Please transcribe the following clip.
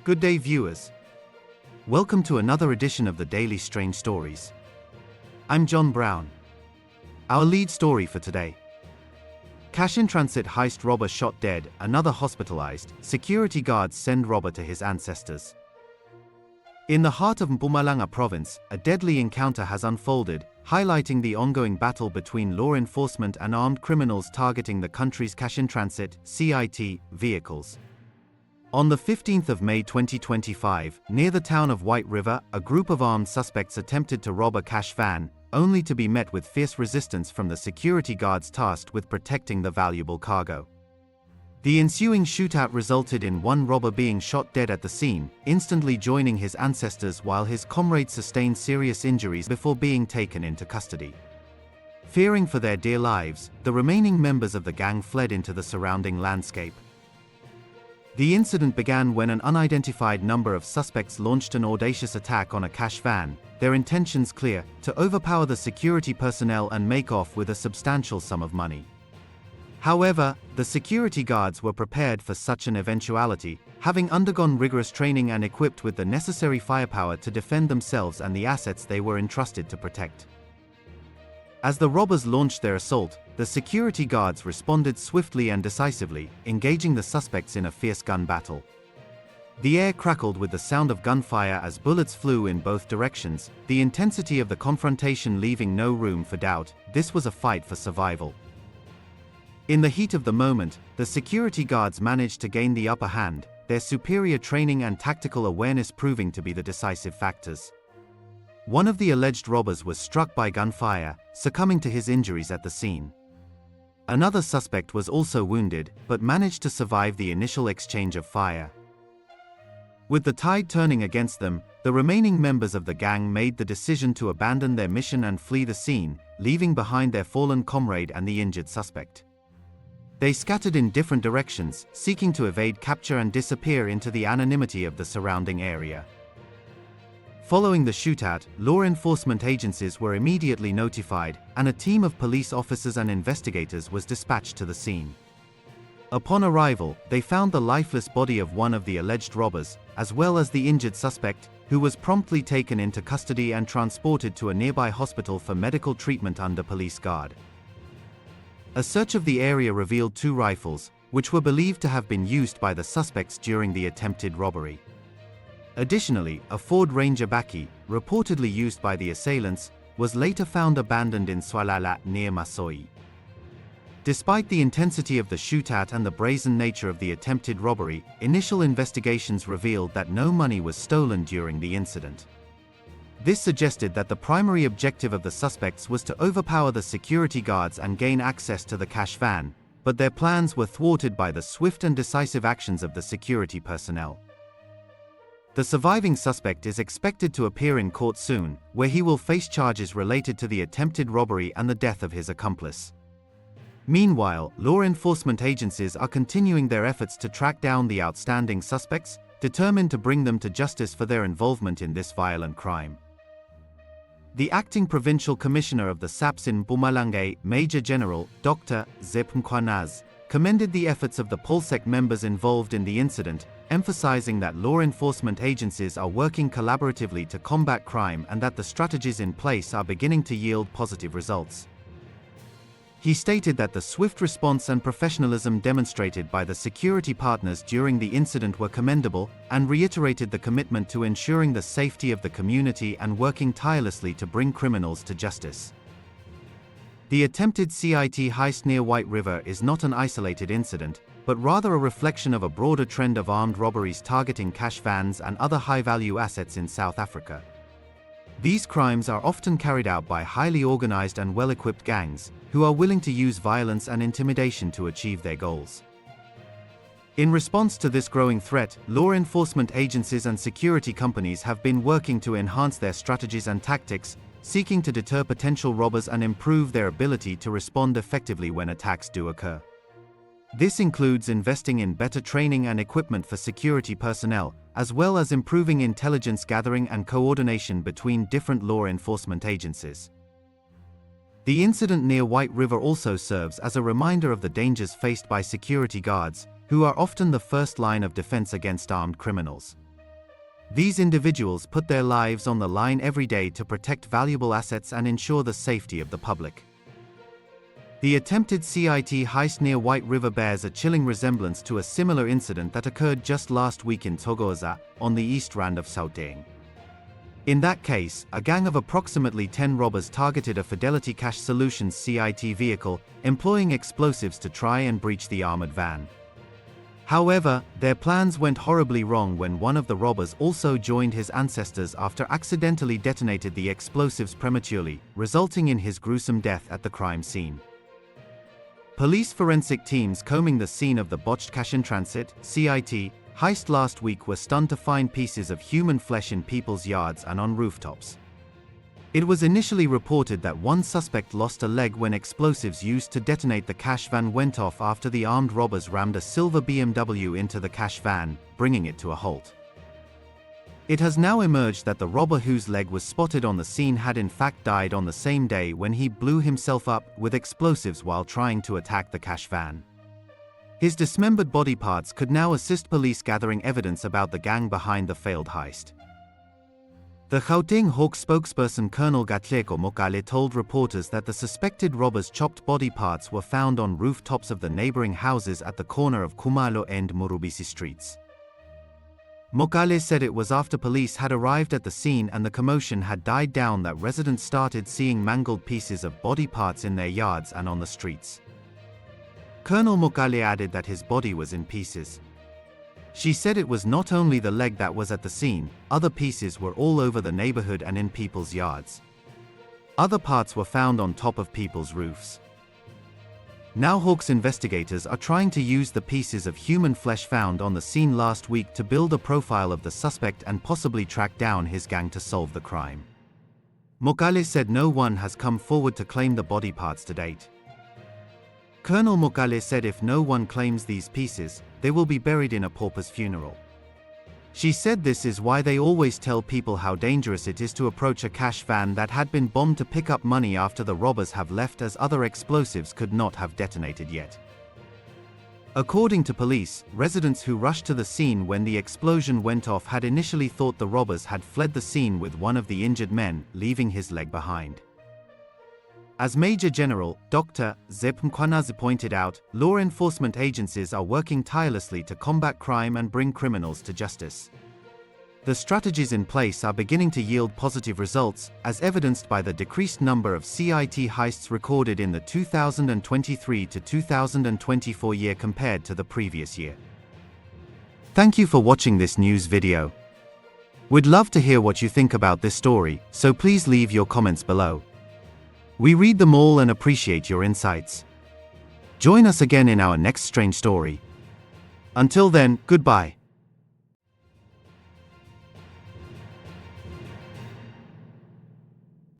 Good day, viewers. Welcome to another edition of the Daily Strange Stories. I'm John Brown. Our lead story for today. Cash-in-transit heist robber shot dead, another hospitalized. Security guards send robber to his ancestors. In the heart of Mpumalanga province, a deadly encounter has unfolded, highlighting the ongoing battle between law enforcement and armed criminals targeting the country's cash-in-transit (CIT) vehicles. On the 15th of May 2025, near the town of White River, a group of armed suspects attempted to rob a cash van, only to be met with fierce resistance from the security guards tasked with protecting the valuable cargo. The ensuing shootout resulted in one robber being shot dead at the scene, instantly joining his ancestors, while his comrades sustained serious injuries before being taken into custody. Fearing for their dear lives, the remaining members of the gang fled into the surrounding landscape. The incident began when an unidentified number of suspects launched an audacious attack on a cash van, their intentions clear: to overpower the security personnel and make off with a substantial sum of money. However, the security guards were prepared for such an eventuality, having undergone rigorous training and equipped with the necessary firepower to defend themselves and the assets they were entrusted to protect. As the robbers launched their assault, the security guards responded swiftly and decisively, engaging the suspects in a fierce gun battle. The air crackled with the sound of gunfire as bullets flew in both directions, the intensity of the confrontation leaving no room for doubt. This was a fight for survival. In the heat of the moment, the security guards managed to gain the upper hand, their superior training and tactical awareness proving to be the decisive factors. One of the alleged robbers was struck by gunfire, succumbing to his injuries at the scene. Another suspect was also wounded, but managed to survive the initial exchange of fire. With the tide turning against them, the remaining members of the gang made the decision to abandon their mission and flee the scene, leaving behind their fallen comrade and the injured suspect. They scattered in different directions, seeking to evade capture and disappear into the anonymity of the surrounding area. Following the shootout, law enforcement agencies were immediately notified, and a team of police officers and investigators was dispatched to the scene. Upon arrival, they found the lifeless body of one of the alleged robbers, as well as the injured suspect, who was promptly taken into custody and transported to a nearby hospital for medical treatment under police guard. A search of the area revealed 2 rifles, which were believed to have been used by the suspects during the attempted robbery. Additionally, a Ford Ranger Bakkie, reportedly used by the assailants, was later found abandoned in Swalala near Masoi. Despite the intensity of the shootout and the brazen nature of the attempted robbery, initial investigations revealed that no money was stolen during the incident. This suggested that the primary objective of the suspects was to overpower the security guards and gain access to the cash van, but their plans were thwarted by the swift and decisive actions of the security personnel. The surviving suspect is expected to appear in court soon, where he will face charges related to the attempted robbery and the death of his accomplice. Meanwhile, law enforcement agencies are continuing their efforts to track down the outstanding suspects, determined to bring them to justice for their involvement in this violent crime. The acting provincial commissioner of the SAPS in Mpumalanga, Major General Dr. Zep Mkwanaz, commended the efforts of the Polsec members involved in the incident, emphasizing that law enforcement agencies are working collaboratively to combat crime and that the strategies in place are beginning to yield positive results. He stated that the swift response and professionalism demonstrated by the security partners during the incident were commendable, and reiterated the commitment to ensuring the safety of the community and working tirelessly to bring criminals to justice. The attempted CIT heist near White River is not an isolated incident, but rather a reflection of a broader trend of armed robberies targeting cash vans and other high-value assets in South Africa. These crimes are often carried out by highly organized and well-equipped gangs, who are willing to use violence and intimidation to achieve their goals. In response to this growing threat, law enforcement agencies and security companies have been working to enhance their strategies and tactics, seeking to deter potential robbers and improve their ability to respond effectively when attacks do occur. This includes investing in better training and equipment for security personnel, as well as improving intelligence gathering and coordination between different law enforcement agencies. The incident near White River also serves as a reminder of the dangers faced by security guards, who are often the first line of defense against armed criminals. These individuals put their lives on the line every day to protect valuable assets and ensure the safety of the public. The attempted CIT heist near White River bears a chilling resemblance to a similar incident that occurred just last week in Togoza, on the east rand of Gauteng. In that case, a gang of approximately 10 robbers targeted a Fidelity Cash Solutions CIT vehicle, employing explosives to try and breach the armored van. However, their plans went horribly wrong when one of the robbers also joined his ancestors after accidentally detonated the explosives prematurely, resulting in his gruesome death at the crime scene. Police forensic teams combing the scene of the botched cash in transit (CIT) heist last week were stunned to find pieces of human flesh in people's yards and on rooftops. It was initially reported that one suspect lost a leg when explosives used to detonate the cash van went off after the armed robbers rammed a silver BMW into the cash van, bringing it to a halt. It has now emerged that the robber whose leg was spotted on the scene had in fact died on the same day when he blew himself up with explosives while trying to attack the cash van. His dismembered body parts could now assist police gathering evidence about the gang behind the failed heist. The Gauteng Hawk spokesperson Colonel Gatleko Mokale told reporters that the suspected robbers' chopped body parts were found on rooftops of the neighboring houses at the corner of Kumalo and Murubisi streets. Mokale said it was after police had arrived at the scene and the commotion had died down that residents started seeing mangled pieces of body parts in their yards and on the streets. Colonel Mokale added that his body was in pieces. She said it was not only the leg that was at the scene, other pieces were all over the neighborhood and in people's yards. Other parts were found on top of people's roofs. Now Hawks investigators are trying to use the pieces of human flesh found on the scene last week to build a profile of the suspect and possibly track down his gang to solve the crime. Mokale said no one has come forward to claim the body parts to date. Colonel Mokale said if no one claims these pieces, they will be buried in a pauper's funeral. She said this is why they always tell people how dangerous it is to approach a cash van that had been bombed to pick up money after the robbers have left, as other explosives could not have detonated yet. According to police, residents who rushed to the scene when the explosion went off had initially thought the robbers had fled the scene with one of the injured men, leaving his leg behind. As Major General Dr. Zep Mkwanazi pointed out, law enforcement agencies are working tirelessly to combat crime and bring criminals to justice. The strategies in place are beginning to yield positive results, as evidenced by the decreased number of CIT heists recorded in the 2023 to 2024 year compared to the previous year. Thank you for watching this news video. We'd love to hear what you think about this story, so please leave your comments below. We read them all and appreciate your insights. Join us again in our next strange story. Until then, goodbye.